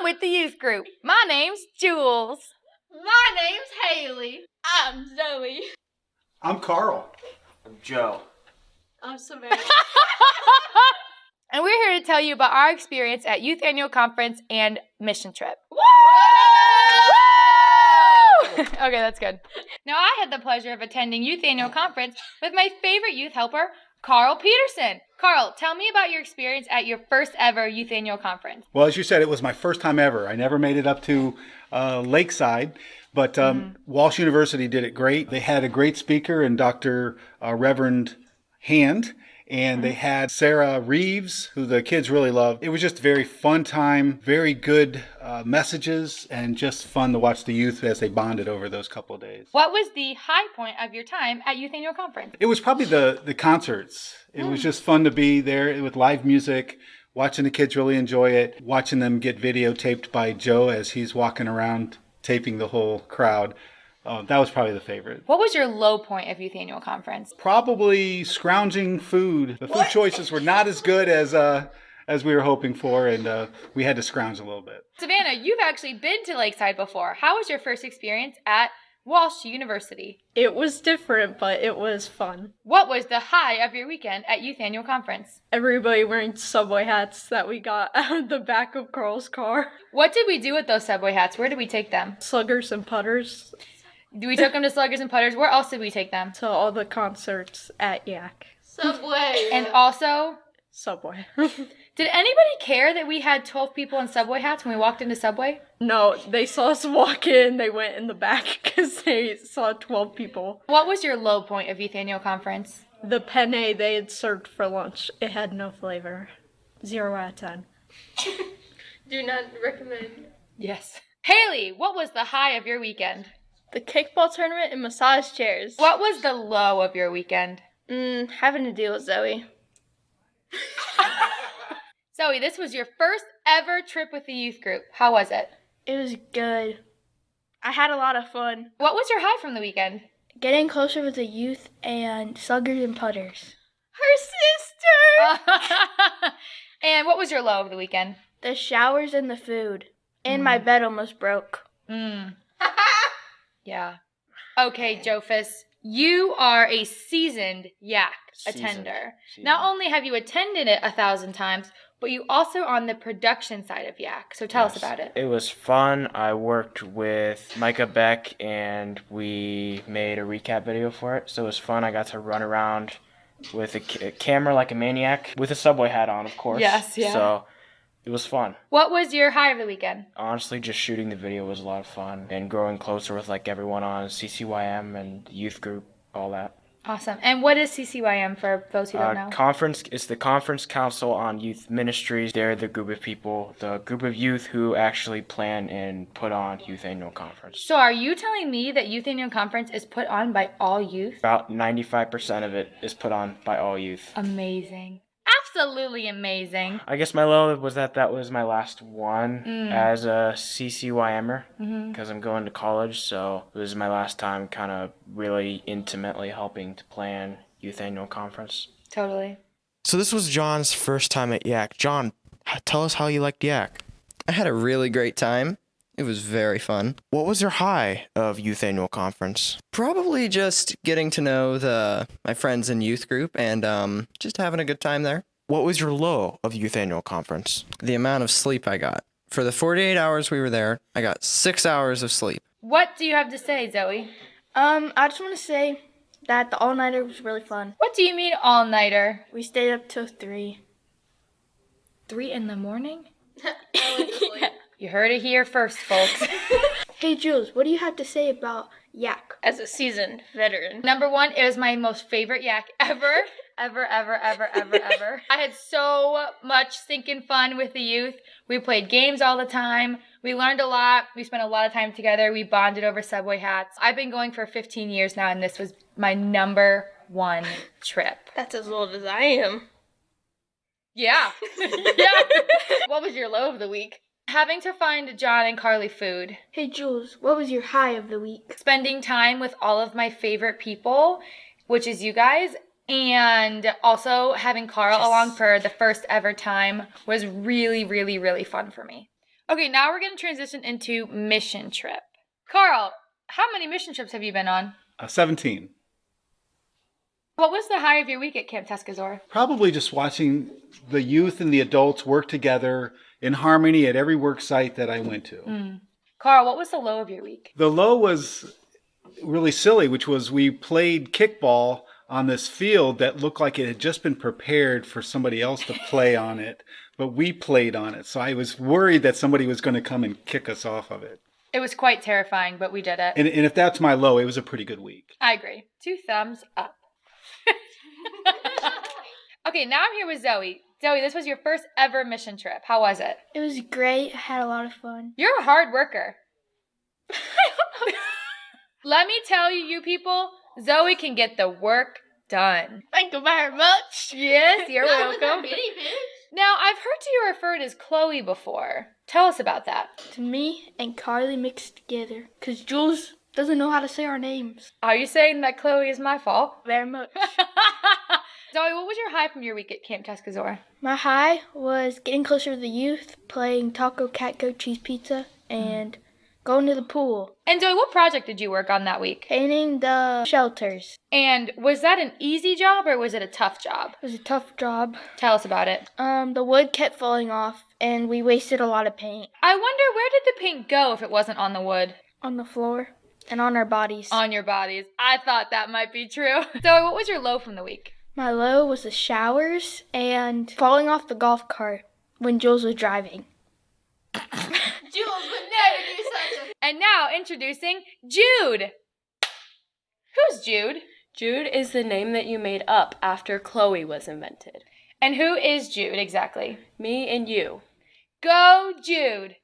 with the youth group. My name's Jules. My name's Haley. I'm Zoe. I'm Carl. I'm Joe. I'm Savannah. And we're here to tell you about our experience at Youth Annual Conference and Mission Trip. Woo! Okay, that's good. Now, I had the pleasure of attending Youth Annual Conference with my favorite youth helper, Carl Peterson. Carl, tell me about your experience at your first ever Youth Annual Conference. Well, as you said, it was my first time ever. I never made it up to Lakeside, but Walsh University did it great. They had a great speaker in Dr. Reverend Hand, and they had Sarah Reeves, who the kids really loved. It was just a very fun time, very good messages, and just fun to watch the youth as they bonded over those couple of days. What was the high point of your time at Youth Annual Conference? It was probably the concerts. It was just fun to be there with live music, watching the kids really enjoy it, watching them get videotaped by Joe as he's walking around taping the whole crowd. That was probably the favorite. What was your low point of Youth Annual Conference? Probably scrounging food. The food choices were not as good as we were hoping for, and we had to scrounge a little bit. Savannah, you've actually been to Lakeside before. How was your first experience at Walsh University? It was different, but it was fun. What was the high of your weekend at Youth Annual Conference? Everybody wearing Subway hats that we got out of the back of Carl's car. What did we do with those Subway hats? Where did we take them? Sluggers and putters. We took them to Sluggers and Putters. Where else did we take them? To all the concerts at Yak. Subway. And also, Subway. did anybody care that we had 12 people in Subway hats when we walked into Subway? No, they saw us walk in, they went in the back because they saw 12 people. What was your low point of Youth Annual Conference? The penne they had served for lunch, it had no flavor. 0 out of 10. Do not recommend. Yes. Haley, what was the high of your weekend? The kickball tournament and massage chairs. What was the low of your weekend? Having to deal with Zoe. Zoe, this was your first ever trip with the youth group. How was it? It was good. I had a lot of fun. What was your high from the weekend? Getting closer with the youth and sluggers and putters. Her sister! And what was your low of the weekend? The showers and the food. And my bed almost broke. Yeah. Okay, Jofus, you are a seasoned Yak attender. Not only have you attended it 1,000 times, but you also are on the production side of Yak. So tell us about it. It was fun. I worked with Micah Beck, and we made a recap video for it. So it was fun. I got to run around with a camera like a maniac, with a Subway hat on, of course. Yes, yeah. So it was fun. What was your high of the weekend? Honestly, just shooting the video was a lot of fun, and growing closer with like everyone on CCYM and the youth group, all that. Awesome. And what is CCYM for those who don't know? It's the Conference Council on Youth Ministries. They're the group of people, the group of youth who actually plan and put on Youth Annual Conference. So are you telling me that Youth Annual Conference is put on by all youth? About 95% of it is put on by all youth. Amazing. Absolutely amazing. I guess my low was that was my last one as a CCYMer because I'm going to college, so it was my last time kind of really intimately helping to plan Youth Annual Conference. Totally. So this was John's first time at Yak. John, tell us how you liked Yak. I had a really great time. It was very fun. What was your high of Youth Annual Conference? Probably just getting to know my friends in youth group and just having a good time there. What was your low of Youth Annual Conference? The amount of sleep I got. For the 48 hours we were there, I got 6 hours of sleep. What do you have to say, Zoe? I just want to say that the all-nighter was really fun. What do you mean all-nighter? We stayed up till 3. 3 in the morning? Yeah. You heard it here first, folks. Hey, Jules, what do you have to say about Yak? As a seasoned veteran. Number one, it was my most favorite Yak ever. Ever. I had so much stinking fun with the youth. We played games all the time. We learned a lot. We spent a lot of time together. We bonded over Subway hats. I've been going for 15 years now, and this was my number one trip. That's as old as I am. Yeah. Yeah. What was your low of the week? Having to find John and Carly food. Hey, Jules, what was your high of the week? Spending time with all of my favorite people, which is you guys. And also having Carl along for the first ever time was really, really, really fun for me. Okay, now we're going to transition into mission trip. Carl, how many mission trips have you been on? 17. What was the high of your week at Camp Tuscazor? Probably just watching the youth and the adults work together in harmony at every work site that I went to. Carl, what was the low of your week? The low was really silly, which was we played kickball on this field that looked like it had just been prepared for somebody else to play on it, but we played on it. So I was worried that somebody was going to come and kick us off of it. It was quite terrifying, but we did it. And if that's my low, it was a pretty good week. I agree. 2 thumbs up. Okay, now I'm here with Zoe. Zoe, this was your first ever mission trip. How was it? It was great. I had a lot of fun. You're a hard worker. Let me tell you, you people, Zoe can get the work done. Thank you very much. Yes, you're That was a welcome. bitty bitch. Now, I've heard you referred as Chloe before. Tell us about that. To me and Carly mixed together. Because Jules doesn't know how to say our names. Are you saying that Chloe is my fault? Very much. Zoe, what was your high from your week at Camp Tuscazor? My high was getting closer to the youth, playing Taco Cat Goat Cheese Pizza, and going to the pool. And Zoe, what project did you work on that week? Painting the shelters. And was that an easy job or was it a tough job? It was a tough job. Tell us about it. The wood kept falling off, and we wasted a lot of paint I wonder, where did the paint go if it wasn't on the wood? on the floor and on our bodies. On your bodies. I thought that might be true. Zoe, what was your low from the week? My low was the showers and falling off the golf cart when Jules was driving. Jules would never do such a... And now introducing Jude. Who's Jude? Jude is the name that you made up after Chloe was invented. And who is Jude exactly? Me and you. Go Jude.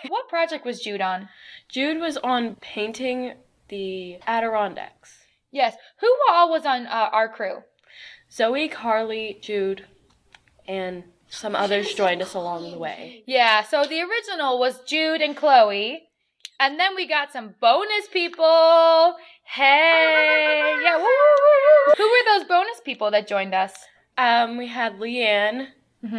What project was Jude on? Jude was on painting the Adirondacks. Yes. Who all was on our crew? Zoe, Carly, Jude, and some others joined us along the way. Yeah, so the original was Jude and Chloe. And then we got some bonus people. Hey. Yeah. Woo, woo, woo, woo. Who were those bonus people that joined us? We had Leanne,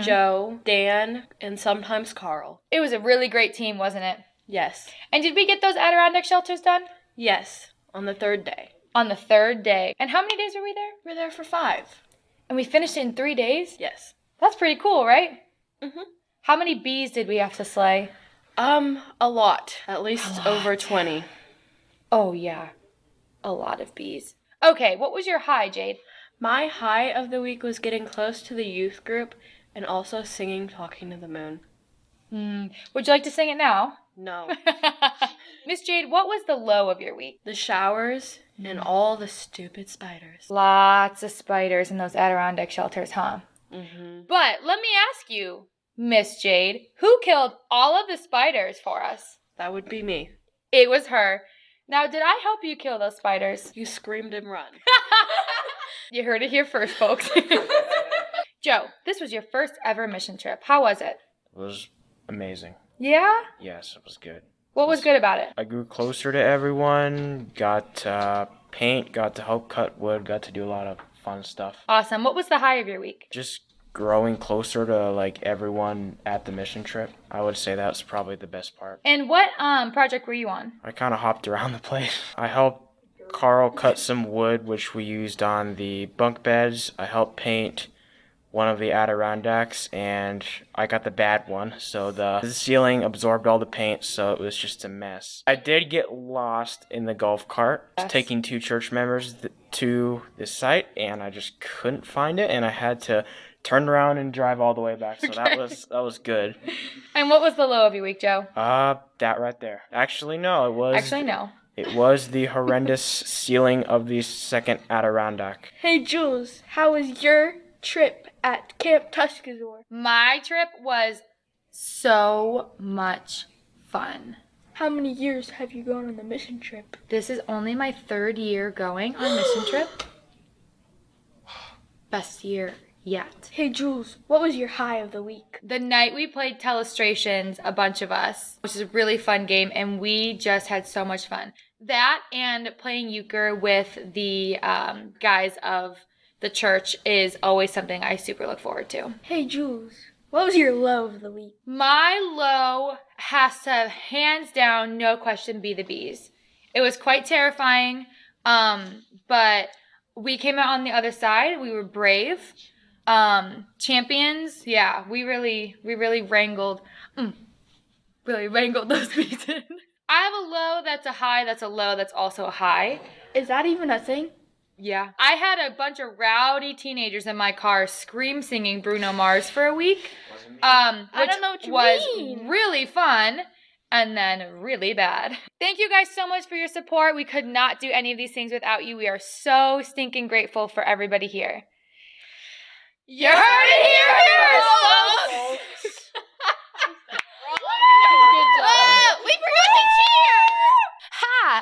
Joe, Dan, and sometimes Carl. It was a really great team, wasn't it? Yes. And did we get those Adirondack shelters done? Yes, on the third day. On the 3rd day. And how many days were we there? We're there for 5. And we finished it in 3 days? Yes. That's pretty cool, right? Mhm. How many bees did we have to slay? A lot. At least over 20. Oh, yeah. A lot of bees. Okay, what was your high, Jade? My high of the week was getting close to the youth group and also singing Talking to the Moon. Would you like to sing it now? No. Miss Jade, what was the low of your week? The showers and all the stupid spiders. Lots of spiders in those Adirondack shelters, huh? Mm-hmm. But let me ask you, Miss Jade, who killed all of the spiders for us? That would be me. It was her. Now, did I help you kill those spiders? You screamed and run. You heard it here first, folks. Joe, this was your first ever mission trip. How was it? It was amazing. Yeah? Yes, it was good. What was good about it? I grew closer to everyone, got to paint, got to help cut wood, got to do a lot of fun stuff. Awesome. What was the high of your week? Just growing closer to like everyone at the mission trip. I would say that's probably the best part. And what project were you on? I kind of hopped around the place. I helped Carl cut some wood, which we used on the bunk beds. I helped paint one of the Adirondacks, and I got the bad one, so the ceiling absorbed all the paint, so it was just a mess. I did get lost in the golf cart, taking 2 church members to this site, and I just couldn't find it, and I had to turn around and drive all the way back, so that was good. And what was the low of your week, Joe? That right there. Actually, no, it was... Actually, no. It was the horrendous ceiling of the second Adirondack. Hey, Jules, how was your trip at Camp Tuscazor? My trip was so much fun. How many years have you gone on the mission trip? This is only my 3rd year going on mission trip. Best year yet. Hey, Jules, what was your high of the week? The night we played Telestrations, a bunch of us, which is a really fun game, and we just had so much fun. That and playing euchre with the guys of the church is always something I super look forward to. Hey, Jules, What was your low of the week? My low has to, hands down, no question, be the bees. It was quite terrifying, but we came out on the other side. We were brave. Champions, yeah, we really wrangled those bees in. I have a low that's a high, that's a low, that's also a high. Is that even a thing? Yeah. I had a bunch of rowdy teenagers in my car scream singing Bruno Mars for a week. Which I don't know what you was mean. really fun and then really bad. Thank you guys so much for your support. We could not do any of these things without you. We are so stinking grateful for everybody here. You heard it here first, folks. We forgot to cheer. Hi.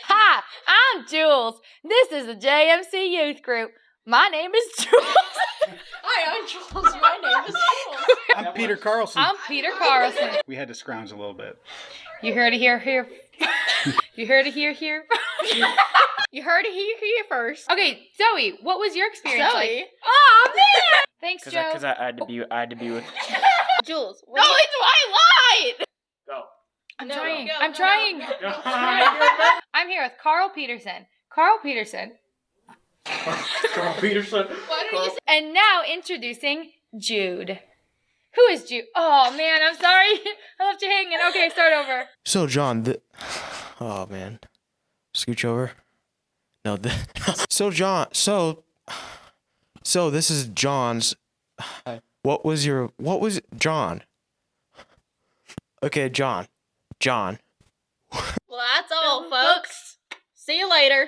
Hi, I'm Jules. This is the JMC Youth Group. My name is Jules. Hi, I'm Jules. My name is Jules. I'm Peter Carlson. I'm Peter Carlson. We had to scrounge a little bit. You heard it here. You heard it here. You heard it here first. Okay, Zoe, what was your experience like? Oh man. Thanks, Joe. Because I had to be with. Jules. No, it's Twilight. Go. I'm No, trying. go, I'm go. trying. I'm here with Carl Peterson. Carl Peterson. Carl Peterson. Why don't you say And now introducing Jude. Who is Jude? Oh man, I'm sorry. I left you hanging. Okay, start over. So John, oh man, scooch over. No, so John, so this is John's. What was John? Okay, John. Well, that's all, folks. See you later.